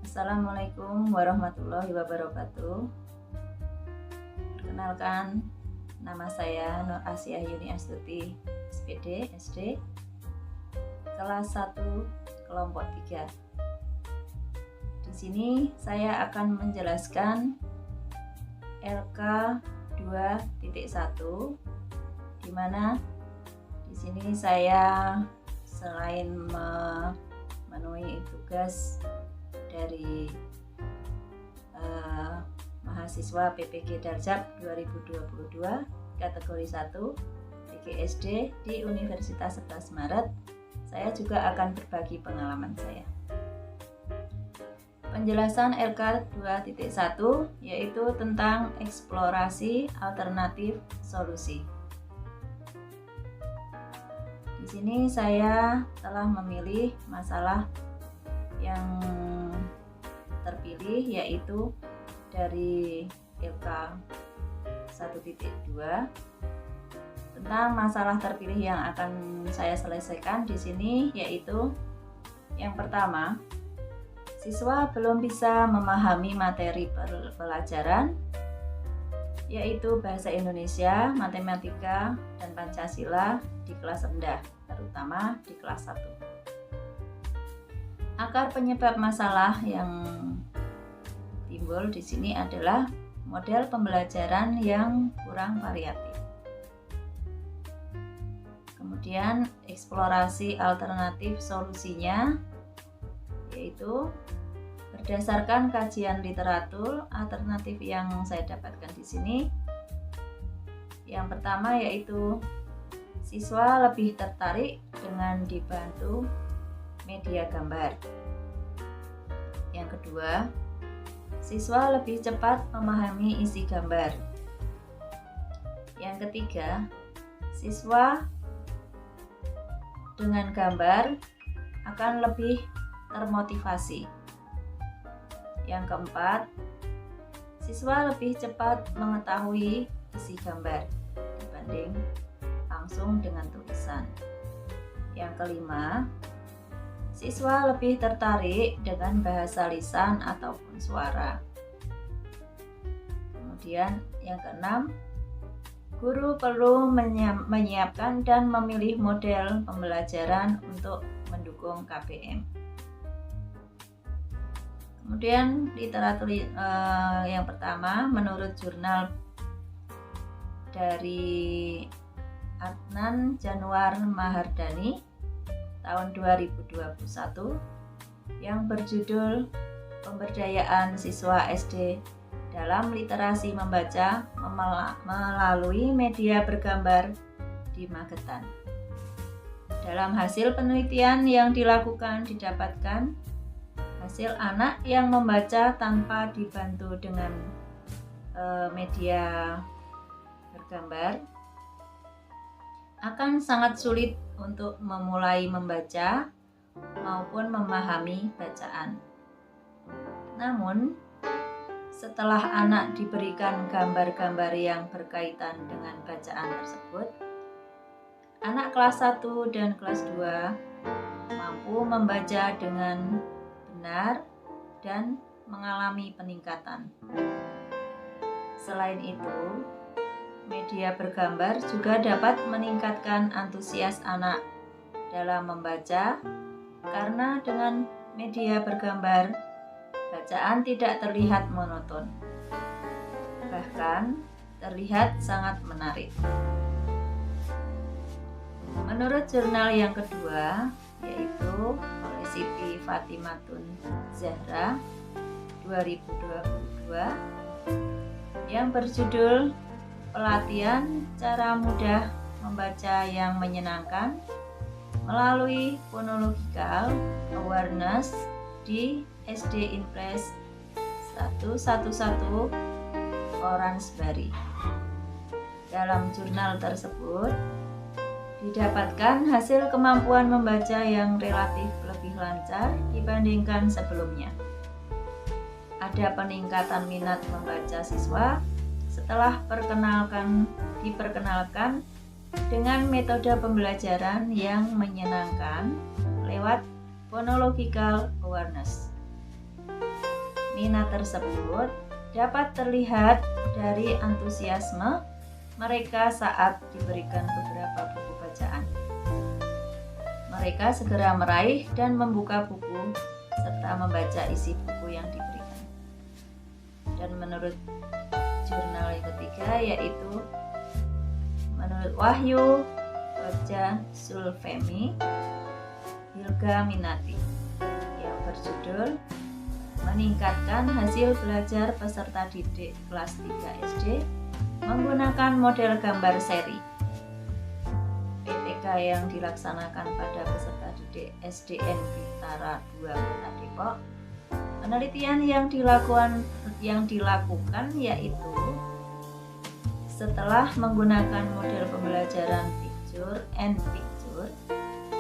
Assalamualaikum warahmatullahi wabarakatuh. Perkenalkan, nama saya Nur Asia Yuni Astuti, SPD SD, kelas 1, kelompok 3. Di sini saya akan menjelaskan LK 2.1, di mana di sini saya selain memenuhi tugas dari mahasiswa PPG Darjab 2022 kategori 1 PGSD di Universitas 11 Maret, saya juga akan berbagi pengalaman saya. Penjelasan LK 2.1 yaitu tentang eksplorasi alternatif solusi. Di sini saya telah memilih masalah yang terpilih yaitu dari LK 1.2 tentang masalah terpilih yang akan saya selesaikan di sini, yaitu yang pertama, siswa belum bisa memahami materi pelajaran yaitu bahasa Indonesia, matematika, dan Pancasila di kelas rendah, terutama di kelas 1. Akar penyebab masalah yang timbul di sini adalah model pembelajaran yang kurang variatif. Kemudian eksplorasi alternatif solusinya yaitu berdasarkan kajian literatur alternatif yang saya dapatkan di sini. Yang pertama yaitu siswa lebih tertarik dengan dibantu media gambar. Yang kedua, siswa lebih cepat memahami isi gambar. Yang ketiga, siswa dengan gambar akan lebih termotivasi. Yang keempat, siswa lebih cepat mengetahui isi gambar dibanding langsung dengan tulisan. Yang kelima, siswa lebih tertarik dengan bahasa lisan ataupun suara. Kemudian yang keenam, guru perlu menyiapkan dan memilih model pembelajaran untuk mendukung KPM. Kemudian literatur yang pertama, menurut jurnal dari Adnan Januar Mahardani tahun 2021 yang berjudul Pemberdayaan Siswa SD dalam Literasi Membaca melalui Media Bergambar di Magetan. Dalam hasil penelitian yang dilakukan didapatkan hasil anak yang membaca tanpa dibantu dengan media bergambar akan sangat sulit untuk memulai membaca maupun memahami bacaan. Namun, setelah anak diberikan gambar-gambar yang berkaitan dengan bacaan tersebut, anak kelas 1 dan kelas 2 mampu membaca dengan benar dan mengalami peningkatan. Selain itu, media bergambar juga dapat meningkatkan antusias anak dalam membaca karena dengan media bergambar, bacaan tidak terlihat monoton, bahkan terlihat sangat menarik. Menurut jurnal yang kedua, yaitu oleh Siti Fatimatun Zahra 2022 yang berjudul Pelatihan Cara Mudah Membaca yang Menyenangkan melalui Phonological Awareness di SD Impress 111 Oransbury. Dalam jurnal tersebut didapatkan hasil kemampuan membaca yang relatif lebih lancar dibandingkan sebelumnya. Ada peningkatan minat membaca siswa setelah diperkenalkan dengan metode pembelajaran yang menyenangkan lewat phonological awareness. minat tersebut dapat terlihat dari antusiasme mereka saat diberikan beberapa buku bacaan. Mereka segera meraih dan membuka buku serta membaca isi buku yang diberikan. Dan menurut jurnal yang ketiga, yaitu menurut Wahyu Bagja Sulfemi Hilga Minati, yang berjudul Meningkatkan Hasil Belajar Peserta Didik Kelas 3 SD Menggunakan Model Gambar Seri. PTK yang dilaksanakan pada peserta didik SDN Bintara 2 Kota Depok. Penelitian yang dilakukan yaitu setelah menggunakan model pembelajaran picture and picture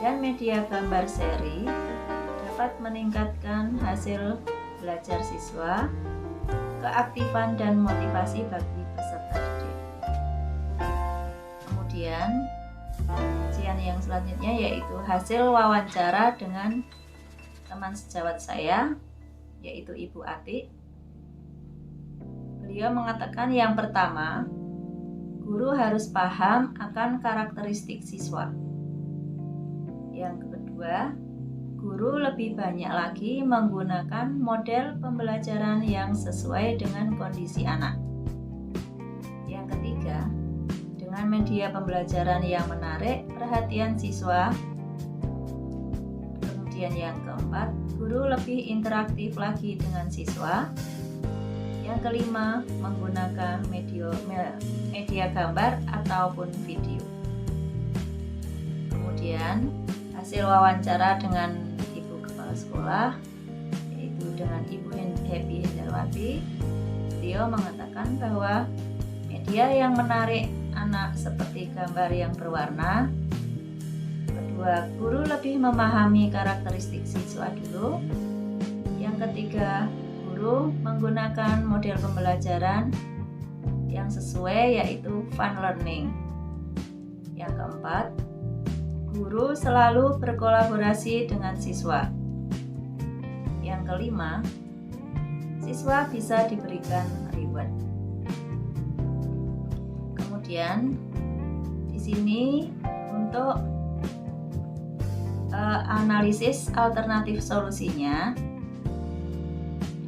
dan media gambar seri dapat meningkatkan hasil belajar siswa, keaktifan dan motivasi bagi peserta didik. Kemudian kajian yang selanjutnya yaitu hasil wawancara dengan teman sejawat saya, yaitu Ibu Ati. Beliau mengatakan yang pertama, guru harus paham akan karakteristik siswa. Yang kedua, guru lebih banyak lagi menggunakan model pembelajaran yang sesuai dengan kondisi anak. Yang ketiga, dengan media pembelajaran yang menarik perhatian siswa. Kemudian yang keempat, guru lebih interaktif lagi dengan siswa. Yang kelima, menggunakan media gambar ataupun video. Kemudian hasil wawancara dengan Ibu Kepala Sekolah, yaitu dengan Ibu Happy Hendarwati. Beliau mengatakan bahwa media yang menarik anak seperti gambar yang berwarna. Kedua, guru lebih memahami karakteristik siswa dulu. Yang ketiga, guru menggunakan model pembelajaran yang sesuai, yaitu fun learning. Yang keempat, guru selalu berkolaborasi dengan siswa. Yang kelima, siswa bisa diberikan reward. Kemudian di sini untuk analisis alternatif solusinya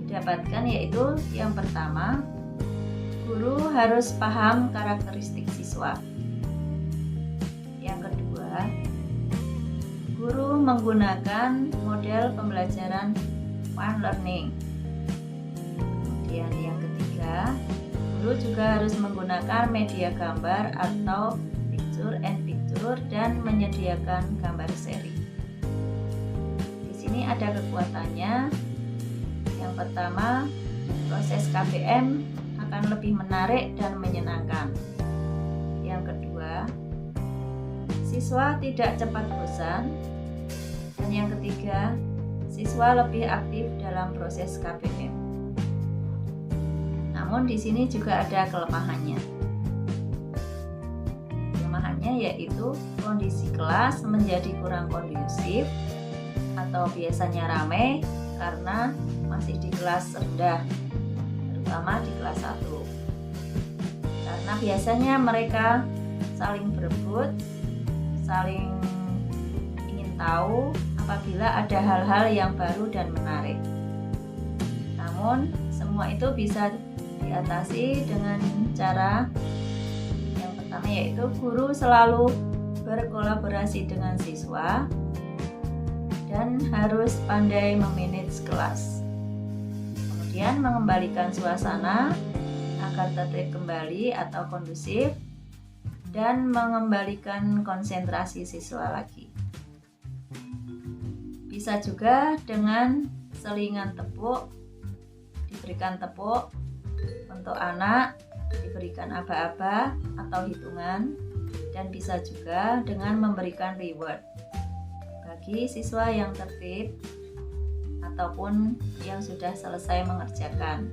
didapatkan, yaitu yang pertama, guru harus paham karakteristik siswa. Yang kedua, guru menggunakan model pembelajaran fun learning. Kemudian yang ketiga, guru juga harus menggunakan media gambar atau picture and picture dan menyediakan gambar seri. Di sini ada kekuatannya. Yang pertama, proses KBM akan lebih menarik dan menyenangkan. Yang kedua, siswa tidak cepat bosan. Dan yang ketiga, siswa lebih aktif dalam proses KBM. Namun di sini juga ada kelemahannya. Kelemahannya yaitu kondisi kelas menjadi kurang kondusif atau biasanya ramai karena masih di kelas rendah, terutama di kelas 1. Karena biasanya mereka saling berebut, saling ingin tahu apabila ada hal-hal yang baru dan menarik. Namun semua itu bisa diatasi dengan cara yang pertama, yaitu guru selalu berkolaborasi dengan siswa dan harus pandai memanage kelas. Kemudian mengembalikan suasana agar tertib kembali atau kondusif dan mengembalikan konsentrasi siswa lagi. Bisa juga dengan selingan tepuk, diberikan tepuk untuk anak, diberikan aba-aba atau hitungan, dan bisa juga dengan memberikan reward bagi siswa yang tertib ataupun yang sudah selesai mengerjakan,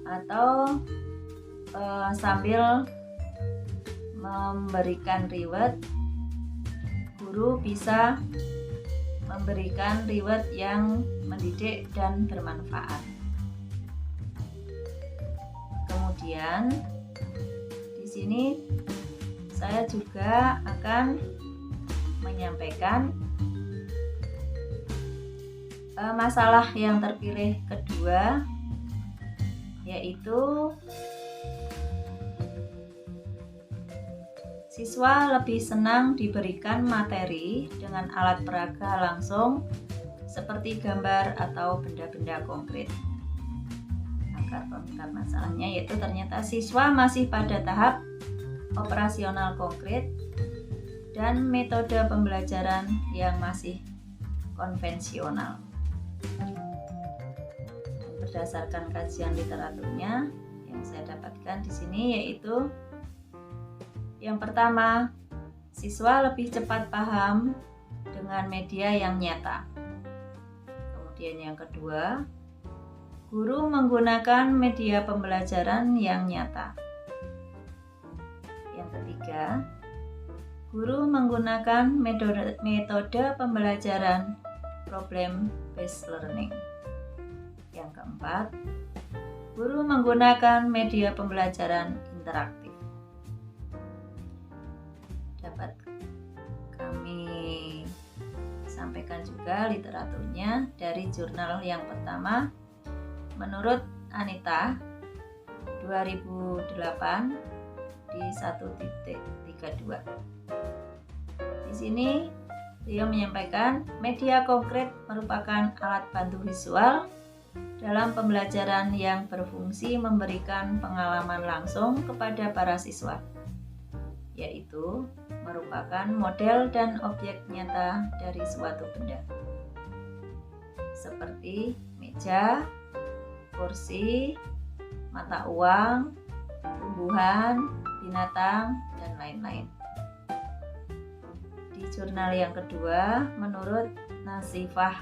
atau sambil memberikan reward, guru bisa memberikan reward yang mendidik dan bermanfaat. Kemudian di sini saya juga akan menyampaikan masalah yang terpilih kedua, yaitu siswa lebih senang diberikan materi dengan alat peraga langsung seperti gambar atau benda-benda konkret. Akar pemikiran masalahnya yaitu ternyata siswa masih pada tahap operasional konkret dan metode pembelajaran yang masih konvensional. Berdasarkan kajian literaturnya yang saya dapatkan di sini, yaitu yang pertama, siswa lebih cepat paham dengan media yang nyata. Kemudian yang kedua, guru menggunakan media pembelajaran yang nyata. Yang ketiga, guru menggunakan metode pembelajaran problem based learning. Yang keempat, guru menggunakan media pembelajaran interaktif. Dapat kami sampaikan juga literaturnya dari jurnal yang pertama. Menurut Anita 2008 di 1.32. Di sini dia menyampaikan media konkret merupakan alat bantu visual dalam pembelajaran yang berfungsi memberikan pengalaman langsung kepada para siswa, yaitu merupakan model dan objek nyata dari suatu benda, seperti meja, kursi, mata uang, tumbuhan, binatang, dan lain-lain. Di jurnal yang kedua, menurut Nasifah,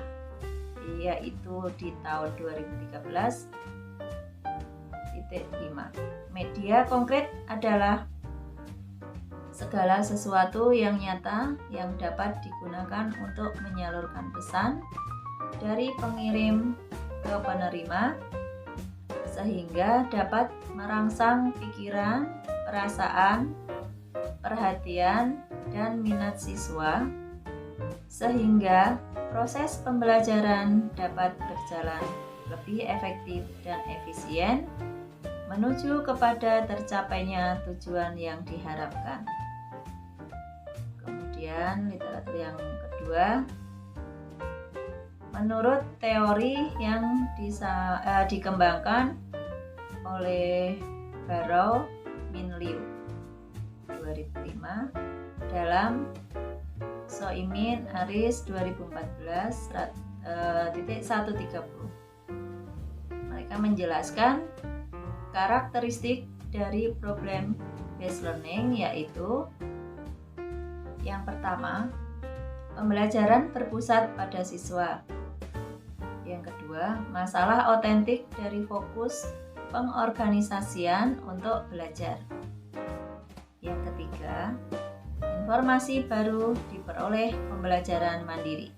yaitu di tahun 2013, titik 5. Media konkret adalah segala sesuatu yang nyata yang dapat digunakan untuk menyalurkan pesan dari pengirim ke penerima sehingga dapat merangsang pikiran, perasaan, perhatian, dan minat siswa sehingga proses pembelajaran dapat berjalan lebih efektif dan efisien menuju kepada tercapainya tujuan yang diharapkan. Kemudian literatur yang kedua, menurut teori yang dikembangkan oleh Barrow Min Liu 2005 dalam Soimin Aris 2014 130. Mereka menjelaskan karakteristik dari problem based learning, yaitu yang pertama, pembelajaran berpusat pada siswa. Yang kedua, masalah otentik dari fokus pengorganisasian untuk belajar. Yang ketiga, informasi baru diperoleh pembelajaran mandiri.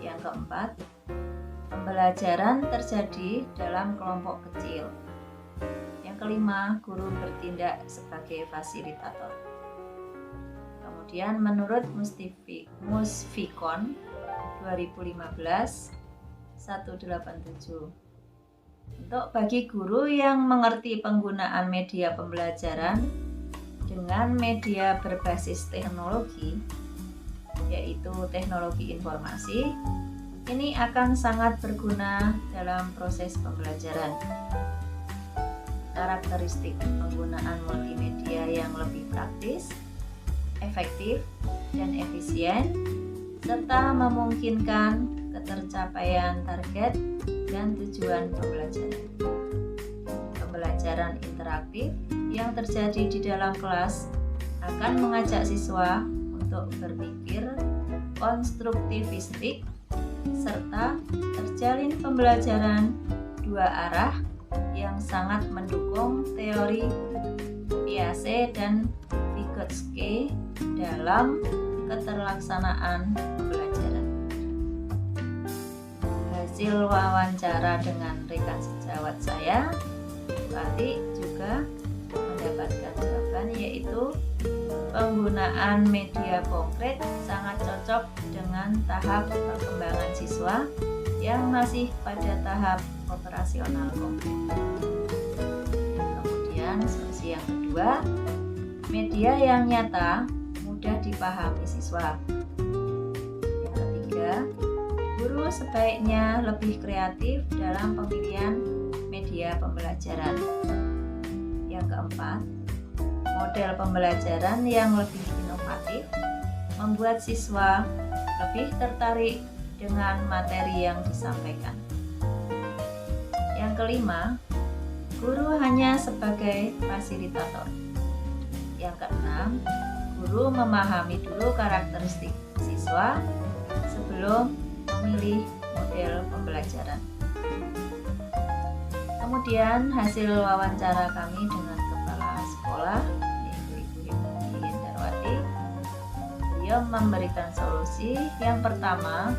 Yang keempat, pembelajaran terjadi dalam kelompok kecil. Yang kelima, guru bertindak sebagai fasilitator. Kemudian menurut Musfikon 2015 187, untuk bagi guru yang mengerti penggunaan media pembelajaran dengan media berbasis teknologi, yaitu teknologi informasi, ini akan sangat berguna dalam proses pembelajaran. Karakteristik penggunaan multimedia yang lebih praktis, efektif, dan efisien, serta memungkinkan ketercapaian target dan tujuan pembelajaran. Pembelajaran interaktif yang terjadi di dalam kelas akan mengajak siswa untuk berpikir konstruktivistik serta terjalin pembelajaran dua arah yang sangat mendukung teori Piaget dan Vygotsky dalam keterlaksanaan pembelajaran. hasil wawancara dengan rekan sejawat saya, berarti juga mendapatkan jawaban, yaitu penggunaan media konkret sangat cocok dengan tahap perkembangan siswa yang masih pada tahap operasional konkret. Kemudian solusi yang kedua, media yang nyata mudah dipahami siswa. Yang ketiga, guru sebaiknya lebih kreatif dalam pemilihan media pembelajaran. Yang keempat, model pembelajaran yang lebih inovatif membuat siswa lebih tertarik dengan materi yang disampaikan. Yang kelima, guru hanya sebagai fasilitator. Yang keenam, guru memahami dulu karakteristik siswa sebelum memilih model pembelajaran. Kemudian hasil wawancara kami dengan kepala sekolah, yaitu Ibu Yendarwati. Beliau memberikan solusi. Yang pertama,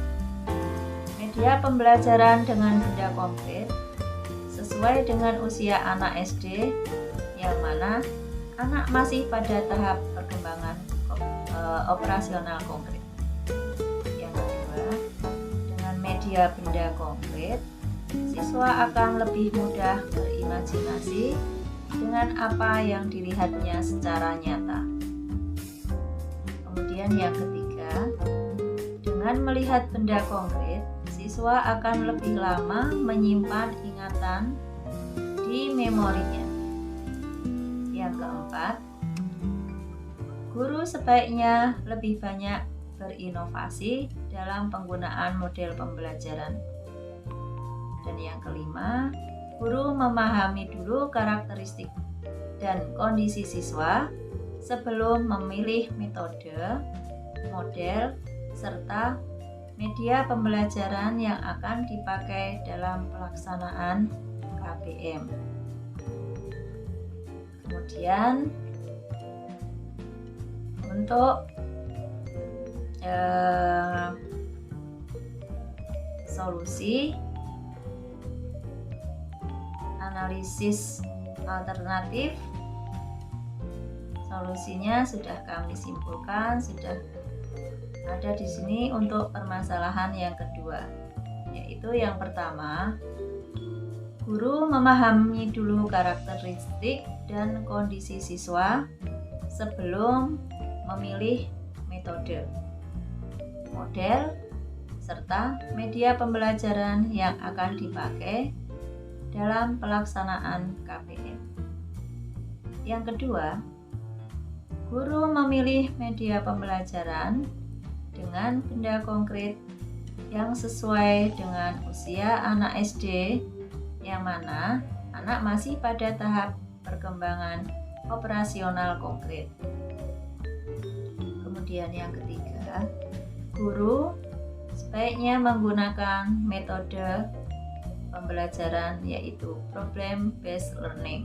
media pembelajaran dengan benda konkret sesuai dengan usia anak SD, yang mana anak masih pada tahap perkembangan operasional konkret. Yang kedua, dengan media benda konkret, siswa akan lebih mudah berimajinasi dengan apa yang dilihatnya secara nyata. Kemudian yang ketiga, dengan melihat benda konkret, siswa akan lebih lama menyimpan ingatan di memorinya. Yang keempat, guru sebaiknya lebih banyak berinovasi dalam penggunaan model pembelajaran. Dan yang kelima, guru memahami dulu karakteristik dan kondisi siswa sebelum memilih metode, model, serta media pembelajaran yang akan dipakai dalam pelaksanaan KBM. Kemudian untuk solusi analisis alternatif, solusinya sudah kami simpulkan, sudah ada di sini untuk permasalahan yang kedua, yaitu yang pertama, guru memahami dulu karakteristik dan kondisi siswa sebelum memilih metode, model, serta media pembelajaran yang akan dipakai dalam pelaksanaan KBM. Yang kedua, guru memilih media pembelajaran dengan benda konkret yang sesuai dengan usia anak SD, yang mana anak masih pada tahap perkembangan operasional konkret. Kemudian yang ketiga, guru sebaiknya menggunakan metode pembelajaran yaitu problem based learning.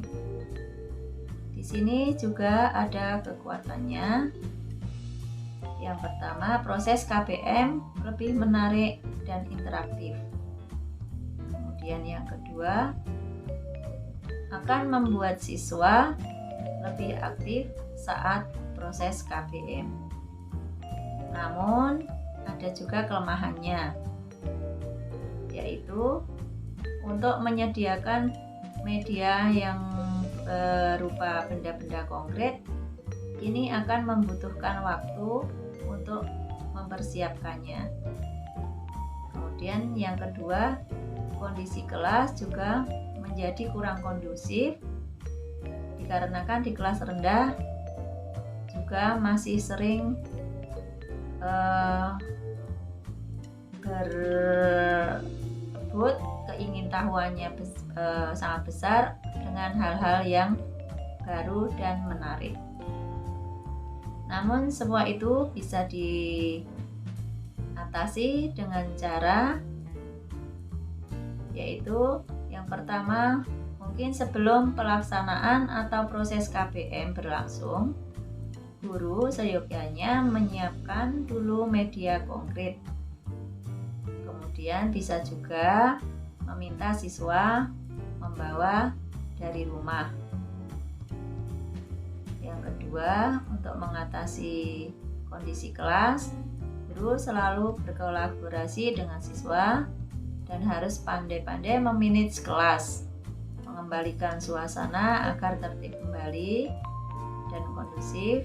Di sini juga ada kekuatannya. Yang pertama, proses KBM lebih menarik dan interaktif. Kemudian yang kedua, akan membuat siswa lebih aktif saat proses KBM. Namun, ada juga kelemahannya, yaitu untuk menyediakan media yang berupa benda-benda konkret, ini akan membutuhkan waktu untuk mempersiapkannya. Kemudian yang kedua, kondisi kelas juga menjadi kurang kondusif, dikarenakan di kelas rendah juga masih sering berebut keingintahuannya sangat besar dengan hal-hal yang baru dan menarik. Namun semua itu bisa diatasi dengan cara, yaitu yang pertama, mungkin sebelum pelaksanaan atau proses KBM berlangsung, guru seyogyanya menyiapkan dulu media konkret. Kemudian bisa juga meminta siswa membawa dari rumah. Yang kedua, untuk mengatasi kondisi kelas, guru selalu berkolaborasi dengan siswa dan harus pandai-pandai memanage kelas, mengembalikan suasana agar tertib kembali dan kondusif,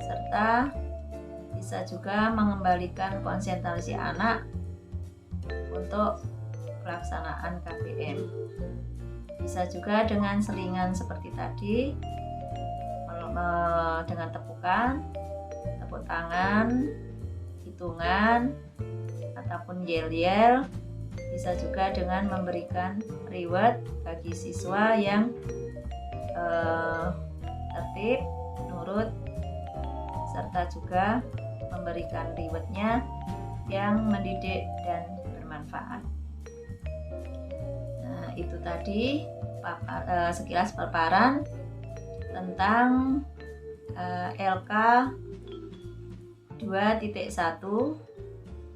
serta bisa juga mengembalikan konsentrasi anak untuk pelaksanaan KBM. Bisa juga dengan selingan seperti tadi, dengan tepukan, tepuk tangan, hitungan, ataupun yel-yel. Bisa juga dengan memberikan reward bagi siswa yang tertib, nurut, serta juga memberikan rewardnya yang mendidik dan bermanfaat. Nah, itu tadi sekilas paparan tentang LK 2.1,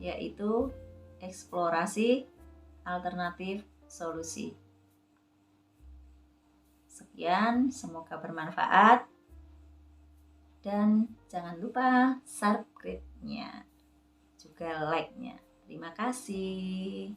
yaitu eksplorasi alternatif solusi. Sekian, semoga bermanfaat dan jangan lupa subscribe-nya, juga like-nya. Terima kasih.